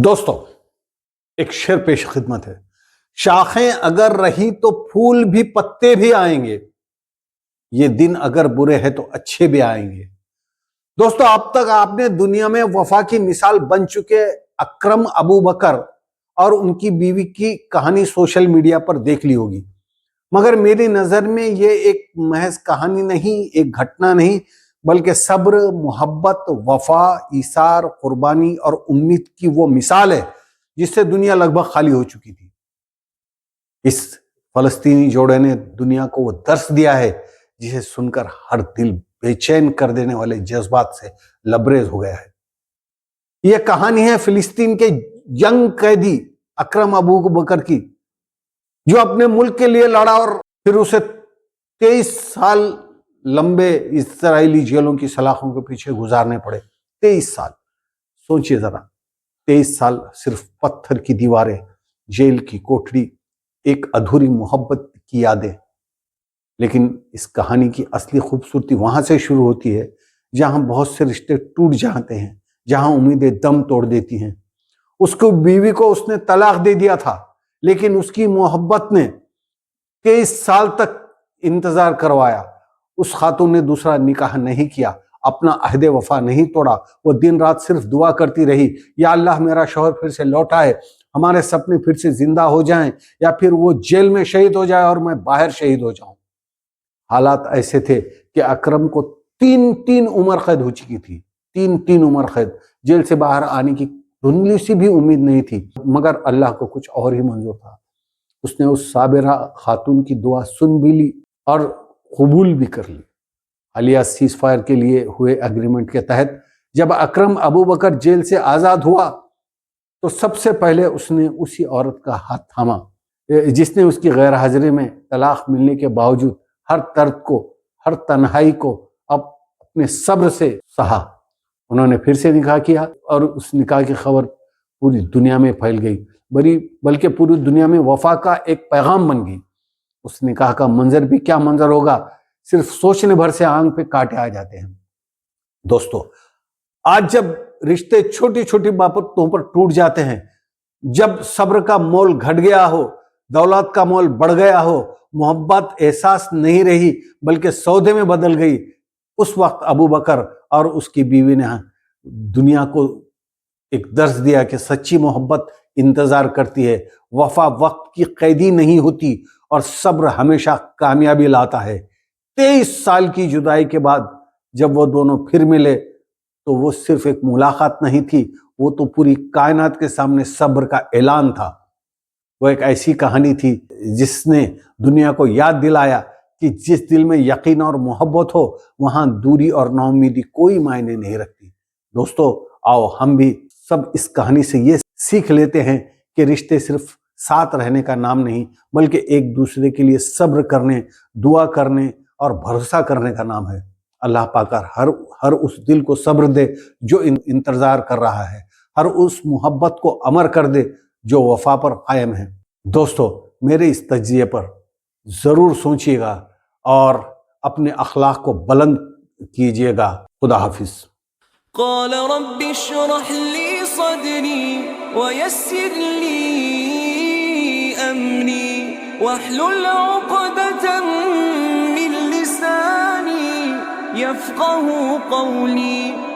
دوستو ایک شعر پیش خدمت ہے، شاخیں اگر رہی تو پھول بھی پتے بھی آئیں گے، یہ دن اگر برے ہیں تو اچھے بھی آئیں گے۔ دوستو اب تک آپ نے دنیا میں وفا کی مثال بن چکے اکرم ابو بکر اور ان کی بیوی کی کہانی سوشل میڈیا پر دیکھ لی ہوگی، مگر میری نظر میں یہ ایک محض کہانی نہیں، ایک گھٹنا نہیں، بلکہ صبر، محبت، وفا، ایثار، قربانی اور امید کی وہ مثال ہے جس سے دنیا لگ بھگ خالی ہو چکی تھی۔ اس فلسطینی جوڑے نے دنیا کو وہ درس دیا ہے جسے سن کر ہر دل بے چین کر دینے والے جذبات سے لبریز ہو گیا ہے۔ یہ کہانی ہے فلسطین کے ینگ قیدی اکرم ابو بکر کی، جو اپنے ملک کے لیے لڑا اور پھر اسے 23 سال لمبے اسرائیلی جیلوں کی سلاخوں کے پیچھے گزارنے پڑے۔ 23 سال، سوچئے ذرا، 23 سال صرف پتھر کی دیواریں، جیل کی کوٹڑی، ایک ادھوری محبت کی یادیں۔ لیکن اس کہانی کی اصلی خوبصورتی وہاں سے شروع ہوتی ہے جہاں بہت سے رشتے ٹوٹ جاتے ہیں، جہاں امیدیں دم توڑ دیتی ہیں۔ اس کو بیوی کو اس نے طلاق دے دیا تھا، لیکن اس کی محبت نے 23 سال تک انتظار کروایا۔ اس خاتون نے دوسرا نکاح نہیں کیا، اپنا عہد وفا نہیں توڑا، وہ دن رات صرف دعا کرتی رہی، یا اللہ میرا شوہر پھر سے لوٹ آئے، ہمارے سپنے پھر سے زندہ ہو جائیں، یا پھر وہ جیل میں شہید ہو جائے اور میں باہر شہید ہو جاؤں۔ حالات ایسے تھے کہ اکرم کو تین عمر قید ہو چکی تھی، تین عمر قید، جیل سے باہر آنے کی دھندلی سی بھی امید نہیں تھی، مگر اللہ کو کچھ اور ہی منظور تھا۔ اس نے اس صابرہ خاتون کی دعا سن بھی لی اور قبول بھی کر لی۔ حالیہ سیز فائر کے لیے ہوئے ایگریمنٹ کے تحت جب اکرم ابو بکر جیل سے آزاد ہوا تو سب سے پہلے اس نے اسی عورت کا ہاتھ تھاما جس نے اس کی غیر حاضری میں طلاق ملنے کے باوجود ہر درد کو، ہر تنہائی کو اب اپنے صبر سے سہا۔ انہوں نے پھر سے نکاح کیا اور اس نکاح کی خبر پوری دنیا میں پھیل گئی، بلکہ پوری دنیا میں وفا کا ایک پیغام بن گئی۔ اس نکاح کا منظر بھی کیا منظر ہوگا، صرف سوچنے بھر سے آنکھ پہ کانٹے آ جاتے ہیں۔ دوستو آج جب رشتے چھوٹی چھوٹی باتوں پر ٹوٹ جاتے ہیں، جب صبر کا مول گھٹ گیا ہو، دولت کا مول بڑھ گیا ہو، محبت احساس نہیں رہی بلکہ سودے میں بدل گئی، اس وقت ابو بکر اور اس کی بیوی نے دنیا کو ایک درس دیا کہ سچی محبت انتظار کرتی ہے، وفا وقت کی قیدی نہیں ہوتی اور صبر ہمیشہ کامیابی لاتا ہے۔ 23 سال کی جدائی کے بعد جب وہ دونوں پھر ملے تو وہ صرف ایک ملاقات نہیں تھی، وہ تو پوری کائنات کے سامنے صبر کا اعلان تھا۔ وہ ایک ایسی کہانی تھی جس نے دنیا کو یاد دلایا کہ جس دل میں یقین اور محبت ہو وہاں دوری اور نا امیدی کوئی معنی نہیں رکھتی۔ دوستو آؤ ہم بھی سب اس کہانی سے یہ سیکھ لیتے ہیں کہ رشتے صرف ساتھ رہنے کا نام نہیں بلکہ ایک دوسرے کے لیے صبر کرنے، دعا کرنے اور بھروسہ کرنے کا نام ہے۔ اللہ پاک ہر اس دل کو صبر دے جو انتظار کر رہا ہے، ہر اس محبت کو امر کر دے جو وفا پر قائم ہے۔ دوستو میرے اس تجزیے پر ضرور سوچئے گا اور اپنے اخلاق کو بلند کیجئے گا۔ خدا حافظ۔ قال رب اشرح لي صدري ويسر لي أمري واحلل عقدة من لساني يفقه قولي